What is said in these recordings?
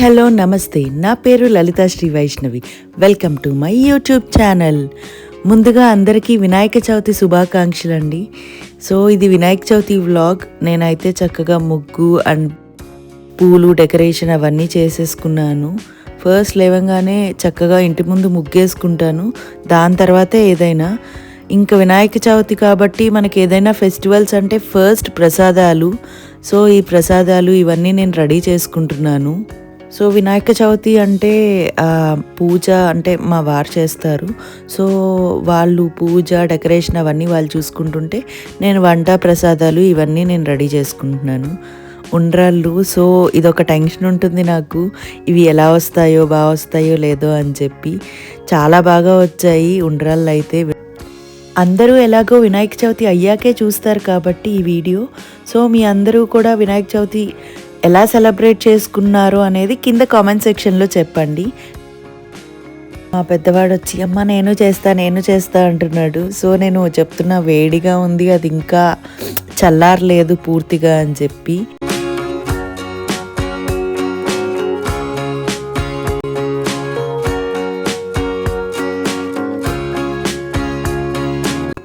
Hello నమస్తే. నా పేరు Lalitha Sri Vaishnavi. Welcome to my YouTube channel. ముందుగా అందరికీ వినాయక చవితి శుభాకాంక్షలు అండి. సో ఇది వినాయక చవితి వ్లాగ్. నేనైతే చక్కగా ముగ్గు అండ్ పూలు డెకరేషన్ అవన్నీ చేసేసుకున్నాను. ఫస్ట్ లేవగానే చక్కగా ఇంటి ముందు ముగ్గేసుకుంటాను. దాని తర్వాతే ఏదైనా ఇంకా వినాయక చవితి కాబట్టి మనకి ఏదైనా ఫెస్టివల్స్ అంటే ఫస్ట్ ప్రసాదాలు. సో ఈ ప్రసాదాలు ఇవన్నీ నేను రెడీ చేసుకుంటున్నాను. సో వినాయక చవితి అంటే పూజ అంటే మా వారు చేస్తారు. సో వాళ్ళు పూజ డెకరేషన్ అవన్నీ వాళ్ళు చూసుకుంటుంటే నేను వంట ప్రసాదాలు ఇవన్నీ నేను రెడీ చేసుకుంటున్నాను. ఉండ్రాళ్ళు. సో ఇదొక టెన్షన్ ఉంటుంది నాకు, ఇవి ఎలా వస్తాయో బాగా వస్తాయో లేదో అని చెప్పి. చాలా బాగా వచ్చాయి ఉండ్రాళ్ళు అయితే. అందరూ ఎలాగో వినాయక చవితి అయ్యాకే చూస్తారు కాబట్టి ఈ వీడియో. సో మీ అందరూ కూడా వినాయక చవితి ఎలా సెలబ్రేట్ చేసుకున్నారో అనేది కింద కామెంట్ సెక్షన్లో చెప్పండి. మా పెద్దవాడు వచ్చి అమ్మ నేను చేస్తా అంటున్నాడు. సో నేను చెప్తున్నా వేడిగా ఉంది, అది ఇంకా చల్లారలేదు పూర్తిగా అని చెప్పి.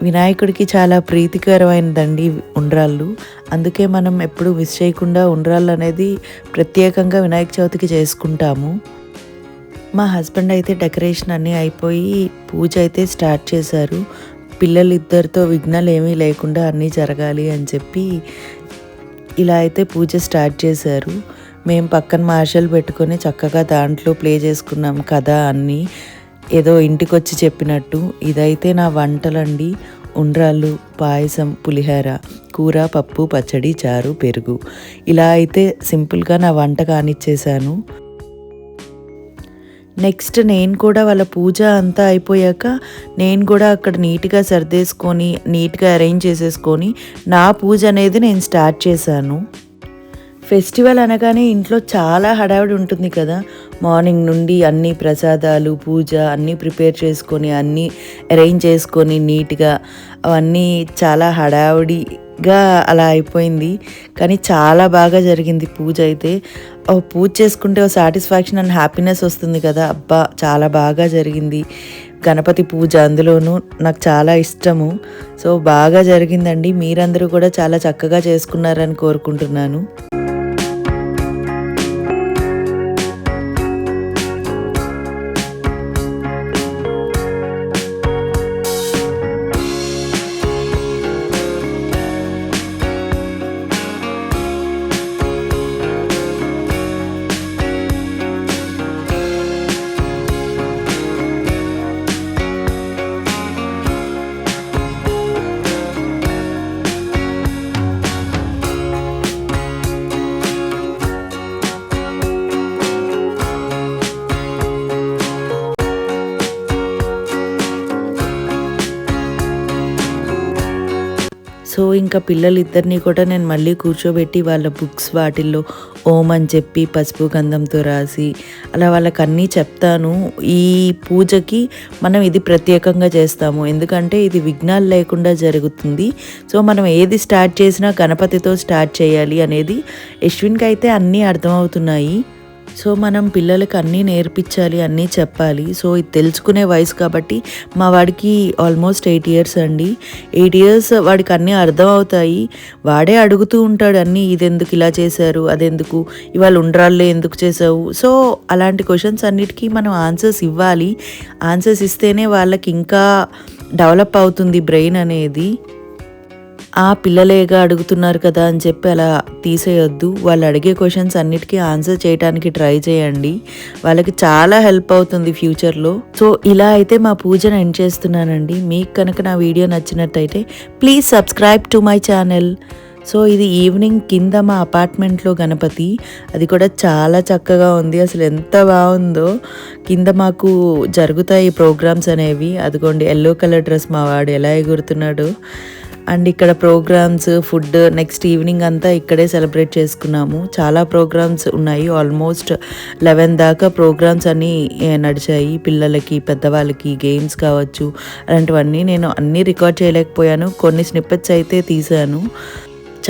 వినాయకుడికి చాలా ప్రీతికరమైనదండి ఉండ్రాళ్ళు. అందుకే మనం ఎప్పుడు మిస్ చేయకుండా ఉండ్రాళ్ళు అనేది ప్రత్యేకంగా వినాయక చవితికి చేసుకుంటాము. మా హస్బెండ్ అయితే డెకరేషన్ అన్నీ అయిపోయి పూజ అయితే స్టార్ట్ చేశారు. పిల్లలు ఇద్దరితో విఘ్నాలు ఏమీ లేకుండా అన్నీ జరగాలి అని చెప్పి ఇలా అయితే పూజ స్టార్ట్ చేశారు. మేము పక్కన మార్షల్ పెట్టుకొని చక్కగా దాంట్లో ప్లే చేసుకున్నాం కదా అన్నీ, ఏదో ఇంటికి వచ్చి చెప్పినట్టు. ఇదైతే నా వంటలండి. ఉండ్రాళ్ళు, పాయసం, పులిహోర, కూర, పప్పు, పచ్చడి, చారు, పెరుగు. ఇలా అయితే సింపుల్గా నా వంట కానిచ్చేసాను. నెక్స్ట్ నేను కూడా వాళ్ళ పూజ అంతా అయిపోయాక నేను కూడా అక్కడ నీట్గా సర్దేసుకొని నీట్గా అరేంజ్ చేసేసుకొని నా పూజ అనేది నేను స్టార్ట్ చేశాను. ఫెస్టివల్ అనగానే ఇంట్లో చాలా హడావిడి ఉంటుంది కదా. మార్నింగ్ నుండి అన్ని ప్రసాదాలు పూజ అన్నీ ప్రిపేర్ చేసుకొని అన్నీ అరేంజ్ చేసుకొని నీట్గా అవన్నీ చాలా హడావిడిగా అలా అయిపోయింది. కానీ చాలా బాగా జరిగింది పూజ అయితే. పూజ చేసుకుంటే ఒక సాటిస్ఫాక్షన్ అండ్ హ్యాపీనెస్ వస్తుంది కదా. అబ్బా చాలా బాగా జరిగింది. గణపతి పూజ అందులోనూ నాకు చాలా ఇష్టము. సో బాగా జరిగిందండి. మీరందరూ కూడా చాలా చక్కగా చేసుకున్నారని కోరుకుంటున్నాను. సో ఇంకా పిల్లలిద్దరినీ కూడా నేను మళ్ళీ కూర్చోబెట్టి వాళ్ళ బుక్స్ వాటిల్లో ఓం అని చెప్పి పసుపు గంధంతో రాసి అలా వాళ్ళకి అన్నీ చెప్తాను. ఈ పూజకి మనం ఇది ప్రత్యేకంగా చేస్తాము, ఎందుకంటే ఇది విఘ్నాలు లేకుండా జరుగుతుంది. సో మనం ఏది స్టార్ట్ చేసినా గణపతితో స్టార్ట్ చేయాలి అనేది యశ్విన్కి అయితే అన్నీ అర్థమవుతున్నాయి. సో మనం పిల్లలకి అన్నీ నేర్పించాలి, అన్నీ చెప్పాలి. సో ఇది తెలుసుకునే వయసు కాబట్టి మా వాడికి ఆల్మోస్ట్ 8 years అండి. 8 years వాడికి అన్నీ అర్థం అవుతాయి. వాడే అడుగుతూ ఉంటాడు అన్నీ, ఇదెందుకు ఇలా చేశారు, అదెందుకు, ఇవాళ ఉండ్రాళ్ళే ఎందుకు చేసావు. సో అలాంటి క్వశ్చన్స్ అన్నిటికీ మనం ఆన్సర్స్ ఇవ్వాలి. ఆన్సర్స్ ఇస్తేనే వాళ్ళకి ఇంకా డెవలప్ అవుతుంది బ్రెయిన్ అనేది. పిల్లలేగా అడుగుతున్నారు కదా అని చెప్పి అలా తీసేయొద్దు. వాళ్ళు అడిగే క్వశ్చన్స్ అన్నిటికీ ఆన్సర్ చేయడానికి ట్రై చేయండి. వాళ్ళకి చాలా హెల్ప్ అవుతుంది ఫ్యూచర్లో. సో ఇలా అయితే మా పూజను ఎండ్ చేస్తున్నానండి. మీకు కనుక నా వీడియో నచ్చినట్టయితే please subscribe to my channel. So ఇది ఈవినింగ్ కింద మా అపార్ట్మెంట్లో గణపతి, అది కూడా చాలా చక్కగా ఉంది. అసలు ఎంత బాగుందో. కింద మాకు జరుగుతాయి ప్రోగ్రామ్స్ అనేవి. అదిగోండి ఎల్లో కలర్ డ్రెస్ మా వాడు ఎలా ఎగురుతున్నాడు. అండ్ ఇక్కడ ప్రోగ్రామ్స్, ఫుడ్, నెక్స్ట్ ఈవినింగ్ అంతా ఇక్కడే సెలబ్రేట్ చేసుకున్నాము. చాలా ప్రోగ్రామ్స్ ఉన్నాయి. ఆల్మోస్ట్ 11 దాకా ప్రోగ్రామ్స్ అన్నీ నడిచాయి. పిల్లలకి, పెద్దవాళ్ళకి గేమ్స్ కావచ్చు అలాంటివన్నీ. నేను అన్నీ రికార్డ్ చేయలేకపోయాను, కొన్ని స్నిప్పెట్స్ అయితే తీశాను.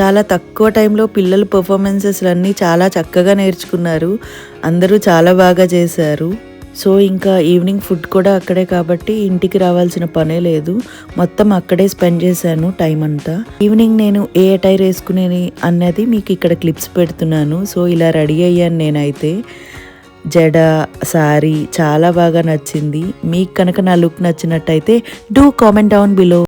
చాలా తక్కువ టైంలో పిల్లల పర్ఫార్మెన్సెస్ అన్నీ చాలా చక్కగా నేర్చుకున్నారు. అందరూ చాలా బాగా చేశారు. సో ఇంకా ఈవినింగ్ ఫుడ్ కూడా అక్కడే కాబట్టి ఇంటికి రావాల్సిన పనే లేదు. మొత్తం అక్కడే స్పెండ్ చేశాను టైం అంతా. ఈవినింగ్ నేను ఏ అటైర్ వేసుకునేది అన్నది మీకు ఇక్కడ క్లిప్స్ పెడుతున్నాను. సో ఇలా రెడీ అయ్యాను నేనైతే. జడ, సారీ చాలా బాగా నచ్చింది. మీకు కనుక నా లుక్ నచ్చినట్టయితే డూ కామెంట్ డౌన్ బిలో.